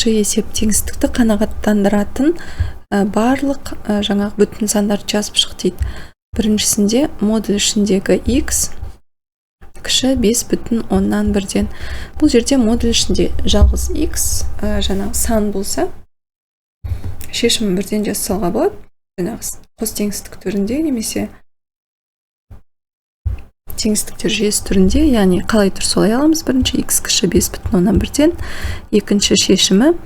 кіші есеп теңсіздікті қанағаттандыратын барлық жаңағы бүтін сандарды жазып шық дейді. Біріншісінде модуль ішіндегі x кіші 5,1-ден. Бұл жерде модуль ішінде жалғыз x жаңағы сан болса, шешімін бірден жасауға болады. Жаңағы қос теңсіздік түрінде немесе теңсіздіктер жүйесі түрінде, яғни қалай тұр солай аламыз. Бірінші x кіші 5,1-ден, екінші шешімі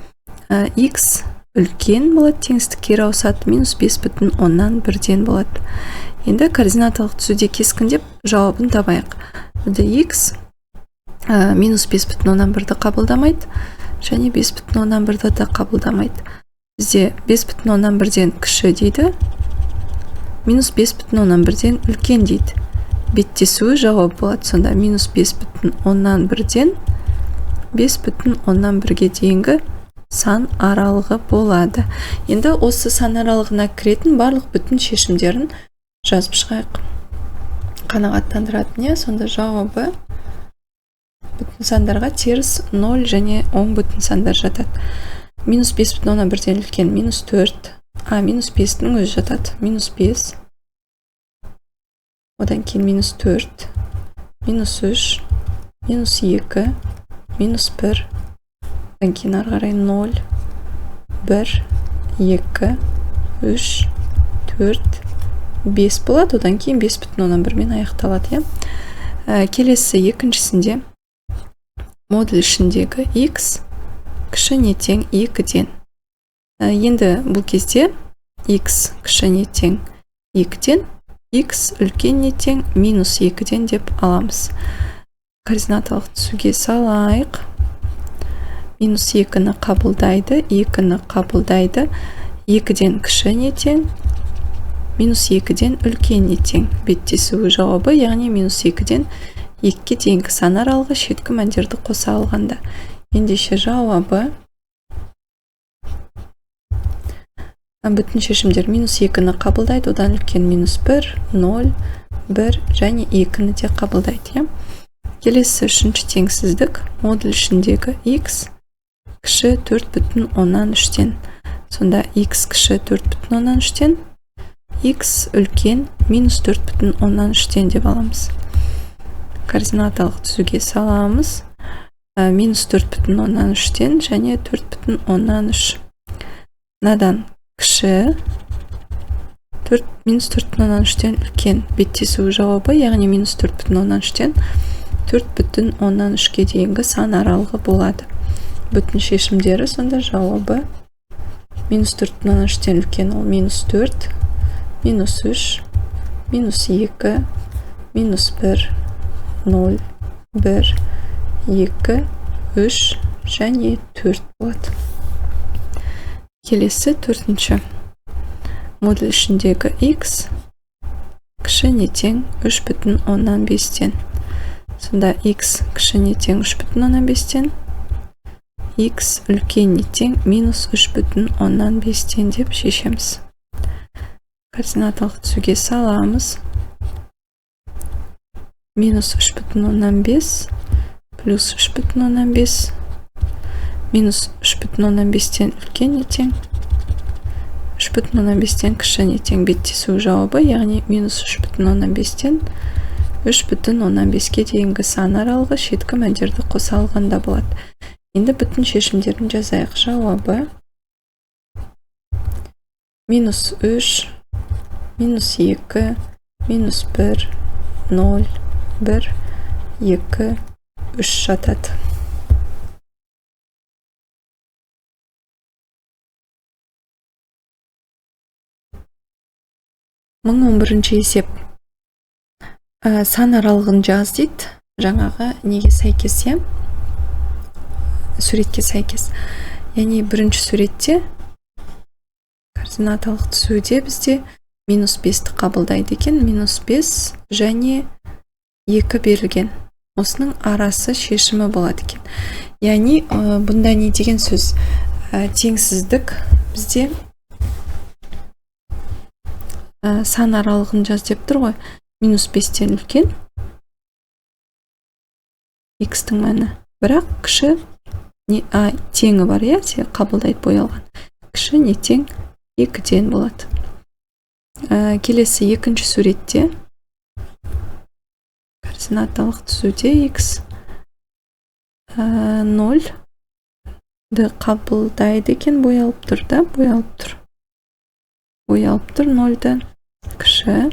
x үлкен болады, теңсіздік кері ауысады, минус 5,1-ден болады. Енді координаталық түзуде кескіндеп жауабын табайық. Бізде x минус 5,1-ді қабылдамайды, және 5,1-ді да қабылдамайды. Бізде 5,1-ден кіші дейді, минус 5,1-ден үлкен дейді. Беттесуі жауап болады. Сонда минус 5,1-ден 5,1-ге дейінгі сан аралығы болады. Енді осы сан аралығына кіретін барлық бүтін шешімдерін жазып шығайық. Қанағаттандыратын, сонда жауабы бүтін сандарға теріс 0 және 10 бүтін сандар жатады. Минус 5,1-ден үлкен минус 4, минус 5-дің өзі жатады. Минус 5, одан кейін минус 4, минус 3, минус 2, минус 1, одан кейін арғарай 0, 1, 2, 3, 4, 5 болады, одан кейін 5,1-мен аяқталады. Келесі екіншісінде модуль ішіндегі x кіші не тең 2-ден. Енді бұл кезде x кіші не тең 2-ден, x үлкен не тең минус 2-ден деп аламыз. Координаталық түзуге салайық. Минус 2-ні қабылдайды, 2-ні қабылдайды, 2-ден кіші не тең, минус 2-ден үлкен не тең. Беттесуі жауабы, яғни минус 2-ден 2-ге дейінгі сан аралығы шеткі мәндерді қоса алғанда. Ендеше жауабы бүтін шешімдер минус 2-ні қабылдайды, одан үлкен минус 1, 0, 1 және 2-ні де қабылдайды. Келесі үшінші теңсіздік модуль ішіндегі x кіші 4,3-ден. Сонда x кіші 4,3-ден, x үлкен минус 4,3-ден деп аламыз. Координаталық түзуге саламыз. Минус 4,3-ден және 4,3. Надан кіші минус 4,3-ден үлкен. Беттесуі жауабы, яғни минус 4,3-ден 4,3-ге дейінгі сан аралығы болады. Бүтін шешімдері сонда жауабы минус 4,3-ден үлкен ол минус 4, минус 3, минус 2, минус 1, 0, 1, 2, 3 және 4 болады. Келесі төртінші модуль ішіндегі x кіші не тең 3,5-ден. Сонда x кіші не тең 3,5-ден, x үлкен не тең минус 3,5-ден деп шешеміз. Координаталық түзуге саламыз. Минус 3,5 плюс 3,5 минус 3,5-ден үлкен не тең, 3,5-ден кіші не тең. Беттесуі жауабы, яғни минус 3,5-ден 3,5-ге дейінгі сан аралығы шеткі мәндерді қоса алғанда болады. Енді бүтін шешімдерін жазайық. Жауабы минус 3, минус 2, минус 1, 0, 1, 2, 3 жатады. Мың 11-ші есеп. Сан аралығын жаз дейді. Жаңағы неге сәйкес, суретке сәйкес. Яғни бірінші суретте координаталық түзуде бізде минус 5-ті қабылдайды екен. Минус 5 және 2 берілген. Осының арасы шешімі болады екен. Яғни бұнда не деген сөз? Теңсіздік бізде сан аралығын жаз деп тұр ғой. Минус 5-тен үлкен x-тің мәні. Бірақ кіші теңі бар, қабылдайды боялған. Кіші не тең 2-ден болады. Келесі екінші суретте координаталық түзуде x 0 қабылдайды екен, боялып тұр да, боялып тұр 0-дан кіші,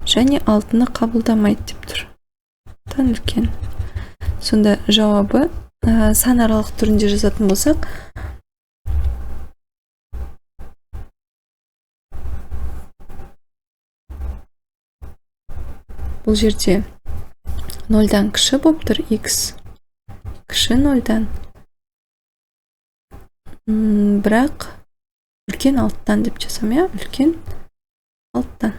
және 6-ны қабылдамайды деп тұр. Тан үлкен. Сонда жауабы сан аралық түрінде жазатын болсақ, бұл жерде 0-дан кіші болып тұр, x кіші 0-дан, бірақ үлкен 6-дан деп жазам, үлкен 6-дан.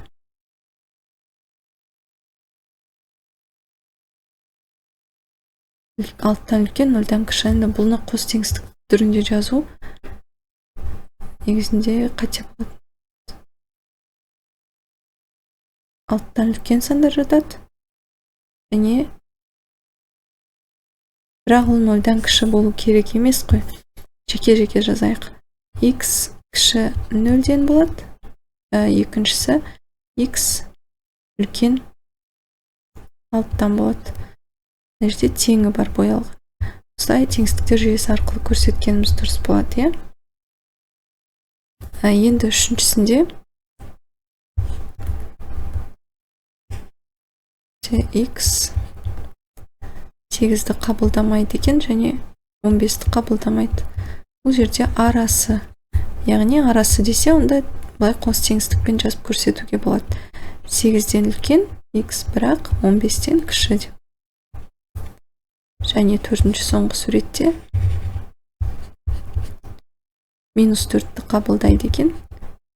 Алттан үлкен 0-дан кіші. Енді бұлны қос теңістік түрінде жазу негізінде қате болады. 6-тан үлкен сандар жатады. Және бірақ ол 0-дан кіші болу керек емес қой. Жеке-жеке жазайық. X кіші 0-ден болады. Екіншісі X үлкен 6-тан болады. Мына жерде теңі бар боялған. Осылай теңістіктер жүйесі арқылы көрсеткеніміз дұрыс болады, Енді үшіншісінде x 8-ді қабылдамайды екен, және 15-ді қабылдамайды. Бұл жерде арасы, яғни арасы десе, онда былай қос теңістікпен жазып көрсетуге болады. 8-ден үлкен x, бірақ 15-ден кіші деп. Және төртінші соңғы суретте -4-ті қабылдайды екен,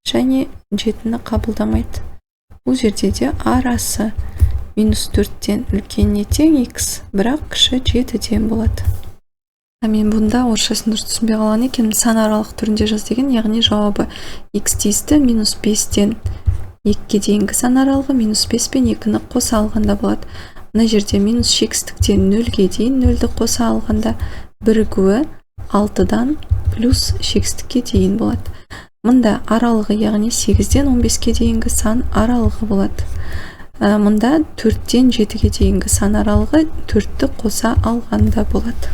және 7-ні қабылдамайды. Бұл жерде де арасы -4-тен үлкеніне тең x, бірақ кіші 7-ден болады. Мен бұнда орысшасын дұрыс түсінбей қалған екен, сан аралық түрінде жаз деген, яғни жауабы x тиісті -5-тен 2-ге дейінгі сан аралығы -5 пен 2-ні қоса алғанда болады. Мына жерде минус шексіздіктен 0-ге дейін 0-ді қоса алғанда бірігуі 6-дан плюс шексіздікке дейін болады. Мұнда аралығы, яғни 8-ден 15-ге дейінгі сан аралығы болады. Мұнда 4-тен 7-ге дейінгі сан аралығы 4-ті қоса алғанда болады.